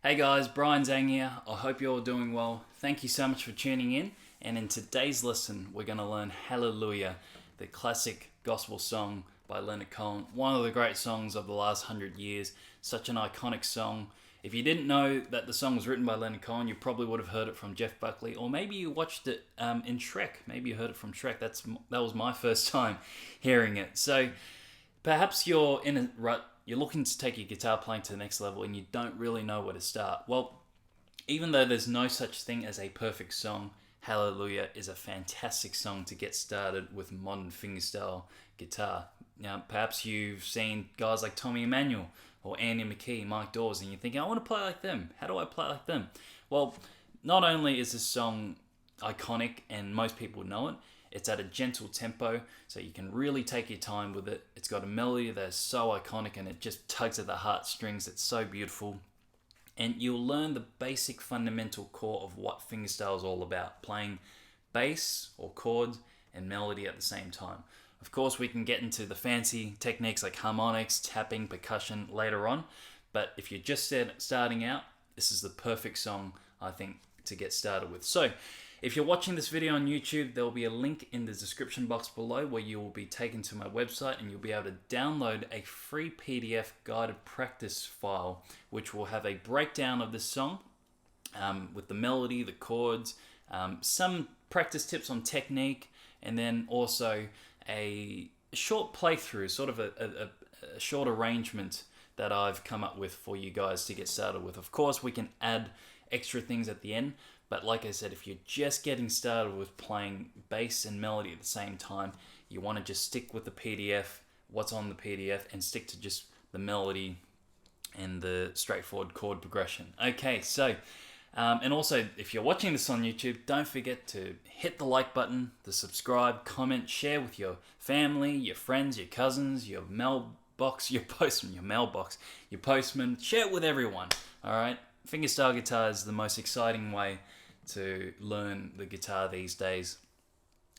Hey guys, Brian Zhang here. I hope you're all doing well. Thank you so much for tuning in. And in today's lesson, we're going to learn Hallelujah, the classic gospel song by Leonard Cohen. One of the great songs of the last 100 years. Such an iconic song. If you didn't know that the song was written by Leonard Cohen, you probably would have heard it from Jeff Buckley, or maybe you watched it in Shrek. Maybe you heard it from Shrek. That was my first time hearing it. So perhaps you're in a rut. You're looking to take your guitar playing to the next level and you don't really know where to start. Well, even though there's no such thing as a perfect song, Hallelujah is a fantastic song to get started with modern fingerstyle guitar. Now, perhaps you've seen guys like Tommy Emmanuel or Andy McKee, Mike Dawes, and you're thinking, I want to play like them. How do I play like them? Well, not only is this song iconic and most people know it, it's at a gentle tempo, so you can really take your time with it. It's got a melody that's so iconic and it just tugs at the heartstrings. It's so beautiful. And you'll learn the basic fundamental core of what fingerstyle is all about, playing bass or chords and melody at the same time. Of course, we can get into the fancy techniques like harmonics, tapping, percussion later on, but if you're just starting out, this is the perfect song, I think, to get started with. So, if you're watching this video on YouTube, there will be a link in the description box below where you will be taken to my website and you'll be able to download a free PDF guided practice file which will have a breakdown of this song with the melody, the chords, some practice tips on technique, and then also a short playthrough, sort of a short arrangement that I've come up with for you guys to get started with. Of course, we can add extra things at the end, but like I said, if you're just getting started with playing bass and melody at the same time, you want to just stick with the PDF, what's on the PDF, and stick to just the melody and the straightforward chord progression. Okay, so, and also, if you're watching this on YouTube, don't forget to hit the like button, the subscribe, comment, share with your family, your friends, your cousins, your mailbox, your postman, share it with everyone, alright? Fingerstyle guitar is the most exciting way to learn the guitar these days,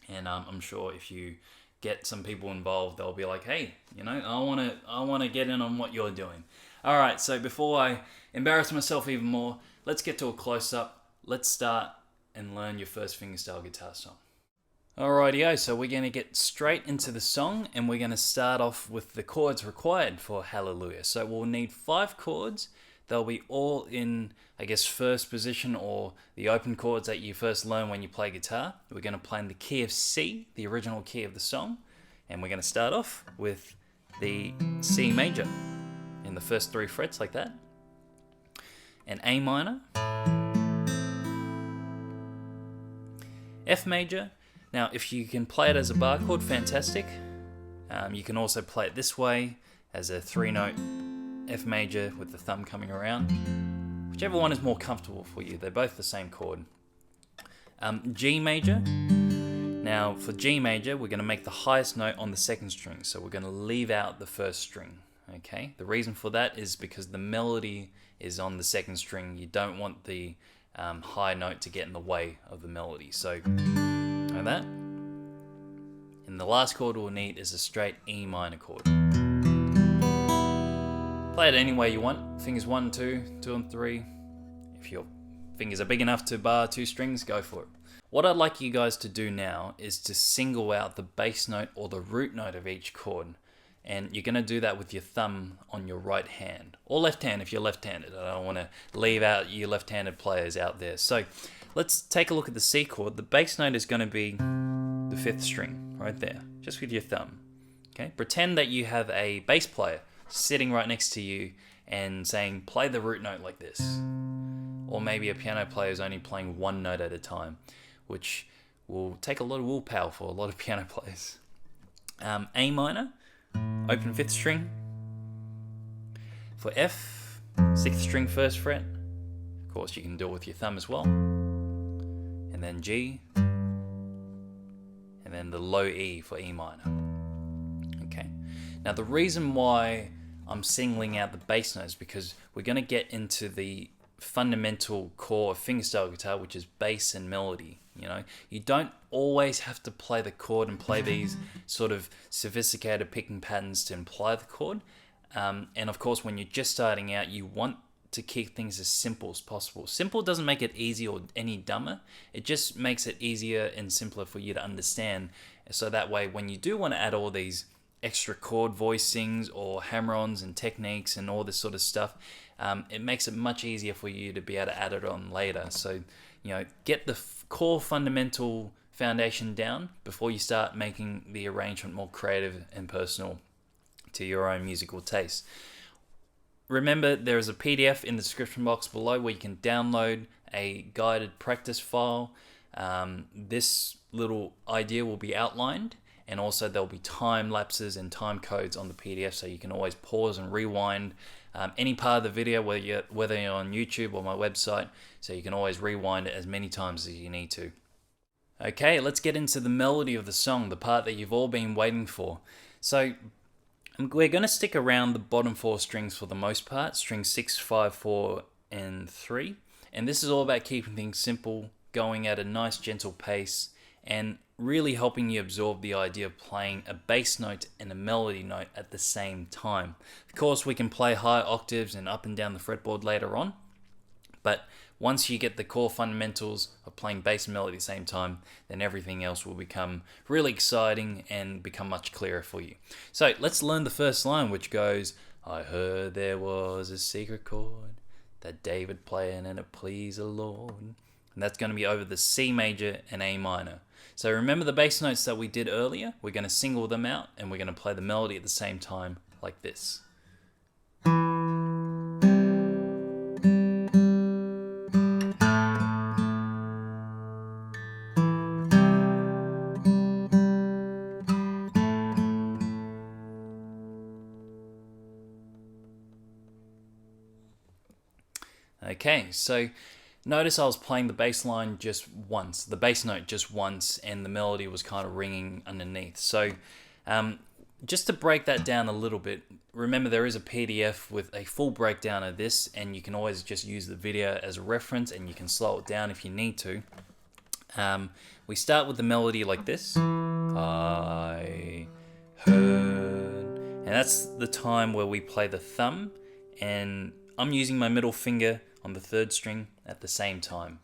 and I'm sure if you get some people involved, they'll be like, hey, I want to get in on what you're doing. Alright, so before I embarrass myself even more, let's get to a close-up. Let's start and learn your first fingerstyle guitar song. Alrighty-o, so we're going to get straight into the song, and we're going to start off with the chords required for Hallelujah. So we'll need 5 chords. They'll be all in, I guess, first position, or the open chords that you first learn when you play guitar. We're going to play in the key of C, the original key of the song. And we're going to start off with the C major in the first 3 frets like that. And A minor. F major. Now, if you can play it as a bar chord, fantastic. You can also play it this way as a 3-note F major with the thumb coming around. Whichever one is more comfortable for you. They're both the same chord. G major. Now for G major, we're going to make the highest note on the 2nd string. So we're going to leave out the 1st string. Okay. The reason for that is because the melody is on the 2nd string. You don't want the high note to get in the way of the melody. So like that. And the last chord we'll need is a straight E minor chord. Play it any way you want. Fingers 1, 2, 2 and 3. If your fingers are big enough to bar 2 strings, go for it. What I'd like you guys to do now is to single out the bass note or the root note of each chord. And you're going to do that with your thumb on your right hand. Or left hand if you're left-handed. I don't want to leave out you left-handed players out there. So let's take a look at the C chord. The bass note is going to be the 5th string right there. Just with your thumb. Okay. Pretend that you have a bass player sitting right next to you and saying, play the root note like this. Or maybe a piano player is only playing 1 note at a time, which will take a lot of willpower for a lot of piano players. A minor, open 5th string. For F, 6th string 1st fret. Of course, you can do it with your thumb as well. And then G. And then the low E for E minor. Okay. Now the reason why I'm singling out the bass notes because we're going to get into the fundamental core of fingerstyle guitar, which is bass and melody. You don't always have to play the chord and play these sort of sophisticated picking patterns to imply the chord. And of course, when you're just starting out, you want to keep things as simple as possible. Simple doesn't make it easy or any dumber. It just makes it easier and simpler for you to understand. So that way, when you do want to add all these extra chord voicings or hammer-ons and techniques and all this sort of stuff, it makes it much easier for you to be able to add it on later. So, get the core fundamental foundation down before you start making the arrangement more creative and personal to your own musical taste. Remember, there is a PDF in the description box below where you can download a guided practice file. This little idea will be outlined, and also there'll be time lapses and time codes on the PDF, so you can always pause and rewind any part of the video, whether you're on YouTube or my website, so you can always rewind it as many times as you need to. Okay, let's get into the melody of the song, the part that you've all been waiting for. So we're going to stick around the bottom 4 strings for the most part, strings 6, 5, 4, and 3. And this is all about keeping things simple, going at a nice gentle pace, and really helping you absorb the idea of playing a bass note and a melody note at the same time. Of course, we can play high octaves and up and down the fretboard later on, but once you get the core fundamentals of playing bass and melody at the same time, then everything else will become really exciting and become much clearer for you. So let's learn the first line, which goes, I heard there was a secret chord that David played and it pleased the Lord. And that's going to be over the C major and A minor. So remember the bass notes that we did earlier? We're going to single them out and we're going to play the melody at the same time like this. Okay, so notice I was playing the bass line just once, the bass note just once, and the melody was kind of ringing underneath. So just to break that down a little bit, remember there is a PDF with a full breakdown of this, and you can always just use the video as a reference, and you can slow it down if you need to. We start with the melody like this. I heard. And that's the time where we play the thumb, and I'm using my middle finger on the 3rd string at the same time.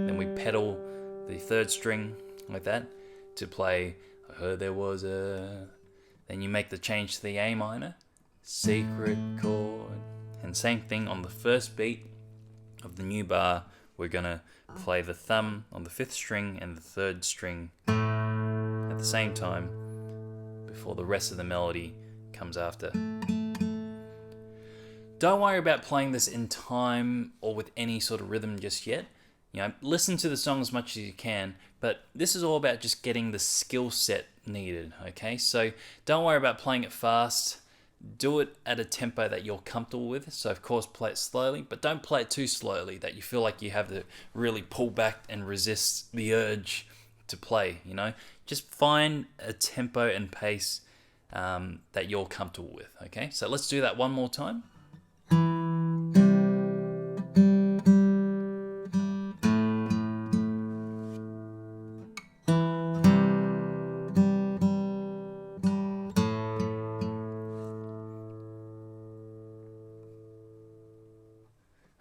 Then we pedal the 3rd string like that to play I heard there was a... Then you make the change to the A minor, secret chord. And same thing on the 1st beat of the new bar, we're going to play the thumb on the 5th string and the 3rd string at the same time before the rest of the melody comes after. Don't worry about playing this in time or with any sort of rhythm just yet. Listen to the song as much as you can, but this is all about just getting the skill set needed, okay? So don't worry about playing it fast. Do it at a tempo that you're comfortable with. So of course play it slowly, but don't play it too slowly that you feel like you have to really pull back and resist the urge to play, Just find a tempo and pace that you're comfortable with, okay? So let's do that one more time.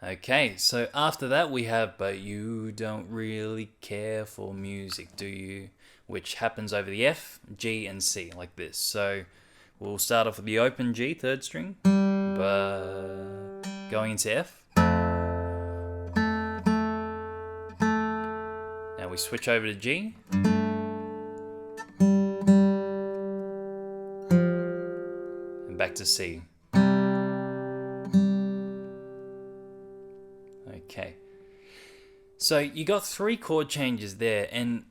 Okay, so after that we have But You Don't Really Care for Music, Do You? Which happens over the F, G, and C, like this. So we'll start off with the open G, 3rd string, but going into F. Now we switch over to G. And back to C. Okay, so you got 3 chord changes there, and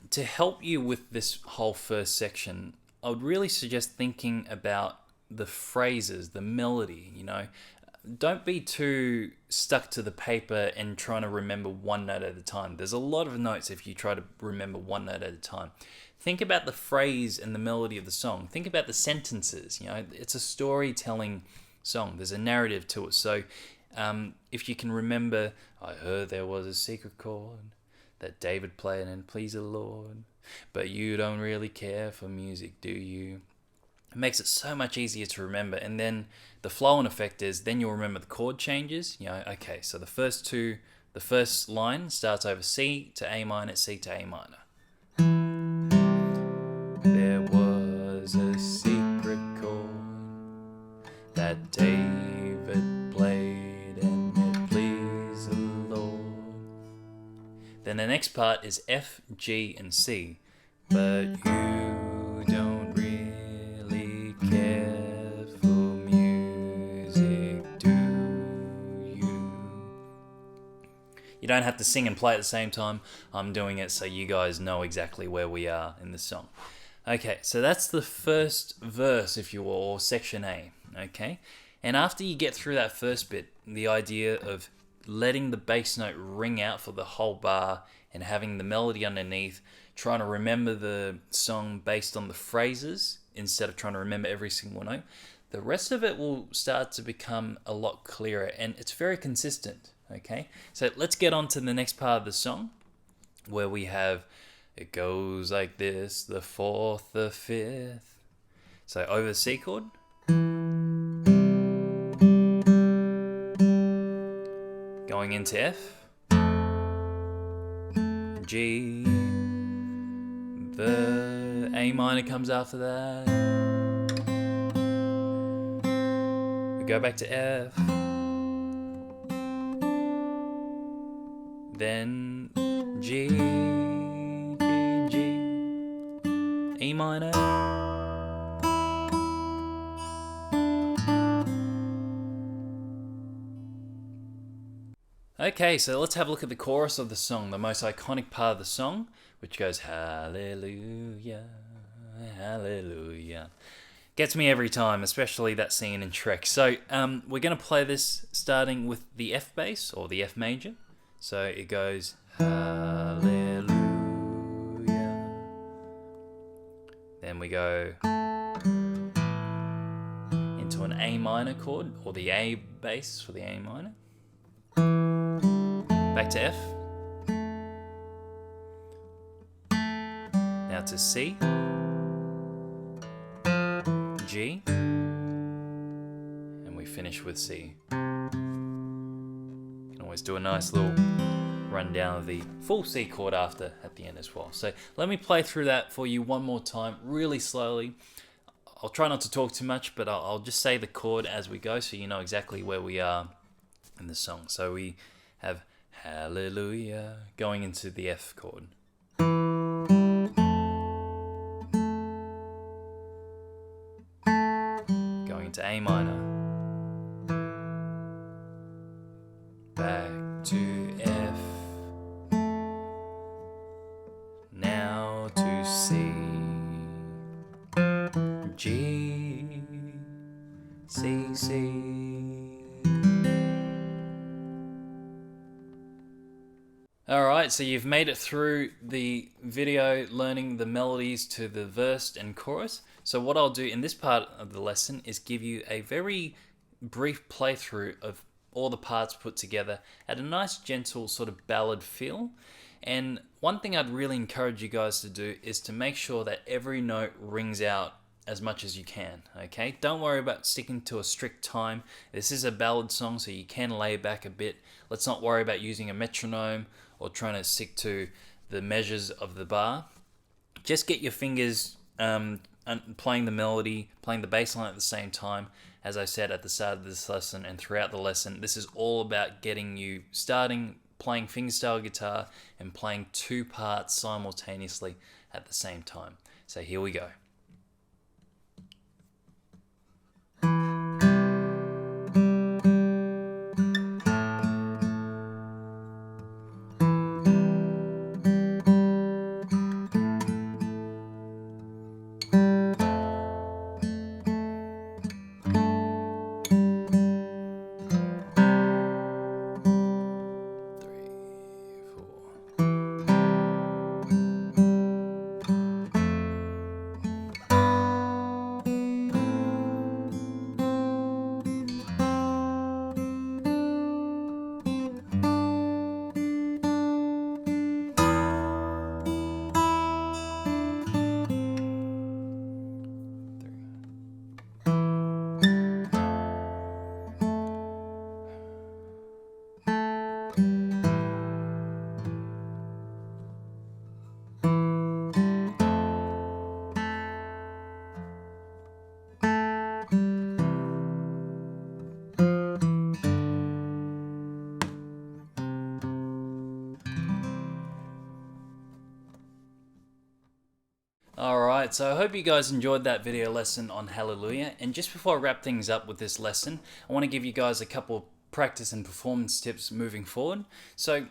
to help you with this whole first section, I would really suggest thinking about the phrases, the melody, Don't be too stuck to the paper and trying to remember one note at a time. There's a lot of notes if you try to remember one note at a time. Think about the phrase and the melody of the song. Think about the sentences, It's a storytelling song. There's a narrative to it. So if you can remember, I heard there was a secret chord that David played and pleased the Lord, but you don't really care for music, do you? makes it so much easier to remember. And then the flow and effect is then you'll remember the chord changes. Okay, so the first line starts over C to A minor, C to A minor. There was a secret chord that David played, and it pleased the Lord. Then the next part is F, G, and C. But you don't really care for music, do you? You don't have to sing and play at the same time. I'm doing it so you guys know exactly where we are in the song. Okay, so that's the first verse, if you will, or section A. Okay, and after you get through that first bit, the idea of letting the bass note ring out for the whole bar and having the melody underneath, trying to remember the song based on the phrases instead of trying to remember every single note, the rest of it will start to become a lot clearer, and it's very consistent. Okay, so let's get on to the next part of the song, where we have, it goes like this, the fourth, the fifth. So over the C chord, going into F, G, the A minor comes after that, we go back to F, then G, G, G, E minor, okay, so let's have a look at the chorus of the song, the most iconic part of the song, which goes hallelujah, hallelujah. Gets me every time, especially that scene in Shrek. So we're going to play this starting with the F bass, or the F major. So it goes hallelujah. Then we go into an A minor chord, or the A bass for the A minor. Back to F. Now to C, G, and we finish with C. You can always do a nice little rundown of the full C chord after at the end as well. So let me play through that for you one more time, really slowly. I'll try not to talk too much, but I'll just say the chord as we go so you know exactly where we are in the song. So we have hallelujah going into the F chord. Going into A minor. Back to F. Now to C. G. C, C. Alright, so you've made it through the video learning the melodies to the verse and chorus. So what I'll do in this part of the lesson is give you a very brief playthrough of all the parts put together at a nice gentle sort of ballad feel. And one thing I'd really encourage you guys to do is to make sure that every note rings out as much as you can, okay? Don't worry about sticking to a strict time. This is a ballad song, so you can lay back a bit. Let's not worry about using a metronome or trying to stick to the measures of the bar. Just get your fingers playing the melody, playing the bass line at the same time. As I said at the start of this lesson and throughout the lesson, this is all about getting you starting playing fingerstyle guitar and playing two parts simultaneously at the same time. So here we go. Alright, so I hope you guys enjoyed that video lesson on Hallelujah. And just before I wrap things up with this lesson, I want to give you guys a couple of practice and performance tips moving forward. So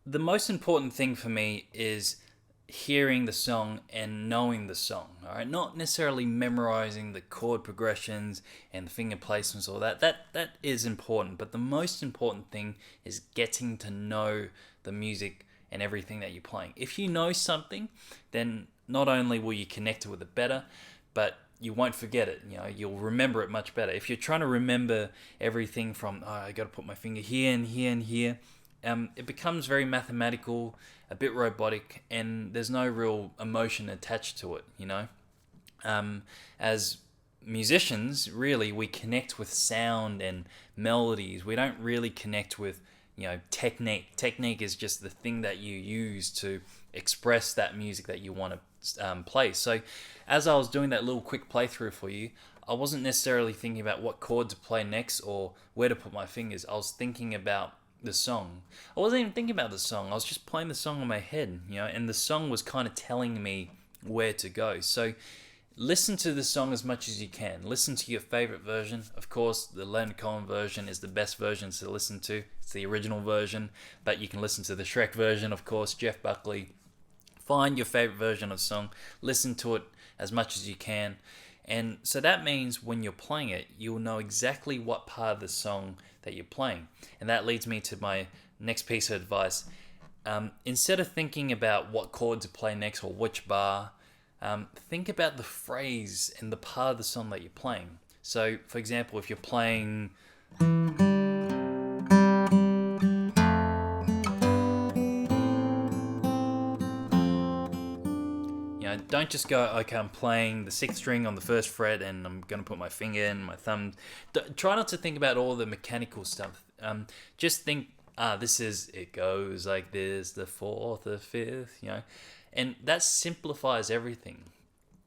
the most important thing for me is hearing the song and knowing the song. Alright, not necessarily memorizing the chord progressions and the finger placements or that. That is important, but the most important thing is getting to know the music and everything that you're playing. If you know something, then not only will you connect with it better, but you won't forget it. You know, you'll remember it much better. If you're trying to remember everything from, oh, I got to put my finger here and here and here, it becomes very mathematical, a bit robotic, and there's no real emotion attached to it. You know, as musicians, really, we connect with sound and melodies. We don't really connect with, you know, technique. Technique is just the thing that you use to express that music that you want to play. So as I was doing that little quick playthrough for you, I wasn't necessarily thinking about what chord to play next or where to put my fingers. I was thinking about the song. I wasn't even thinking about the song. I was just playing the song in my head, you know, and the song was kind of telling me where to go. So listen to the song as much as you can. Listen to your favorite version. Of course, the Leonard Cohen version is the best version to listen to. It's the original version, but you can listen to the Shrek version, of course, Jeff Buckley. Find your favorite version of the song. Listen to it as much as you can. And so that means when you're playing it, you'll know exactly what part of the song that you're playing. And that leads me to my next piece of advice. Instead of thinking about what chord to play next or which bar, think about the phrase and the part of the song that you're playing. So, for example, if you're playing... Don't just go, okay, I'm playing the 6th string on the 1st fret and I'm going to put my finger in, my thumb. Try not to think about all the mechanical stuff. Just think, this is, it goes like this, the 4th, the 5th, you know. And that simplifies everything,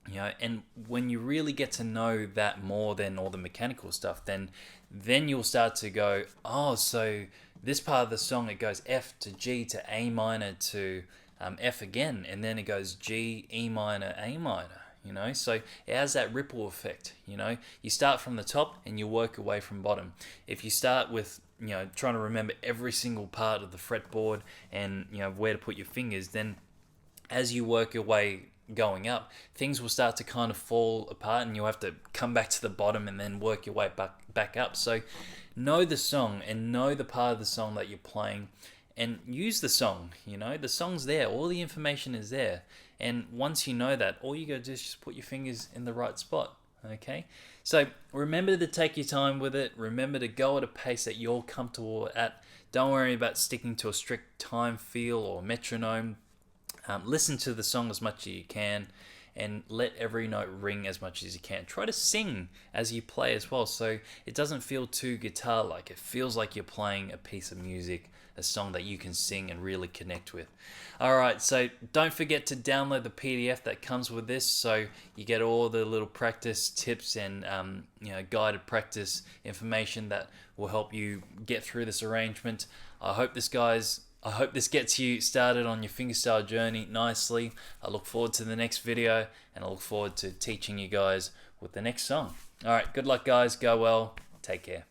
you know. And when you really get to know that more than all the mechanical stuff, then you'll start to go, oh, so this part of the song, it goes F to G to A minor to... F again, and then it goes G, E minor, A minor, you know, so it has that ripple effect, you know. You start from the top and you work away from bottom. If you start with, you know, trying to remember every single part of the fretboard and, you know, where to put your fingers, then as you work your way going up, things will start to kind of fall apart and you'll have to come back to the bottom and then work your way back up. So know the song and know the part of the song that you're playing. And use the song, you know, the song's there, all the information is there. And once you know that, all you gotta do is just put your fingers in the right spot, okay? So remember to take your time with it. Remember to go at a pace that you're comfortable at. Don't worry about sticking to a strict time feel or metronome. Listen to the song as much as you can and let every note ring as much as you can. Try to sing as you play as well, so it doesn't feel too guitar-like. It feels like you're playing a piece of music, a song that you can sing and really connect with. Alright, so don't forget to download the PDF that comes with this, so you get all the little practice tips and you know, guided practice information that will help you get through this arrangement. I hope this gets you started on your fingerstyle journey nicely. I look forward to the next video, and I look forward to teaching you guys with the next song. Alright, good luck guys, go well, take care.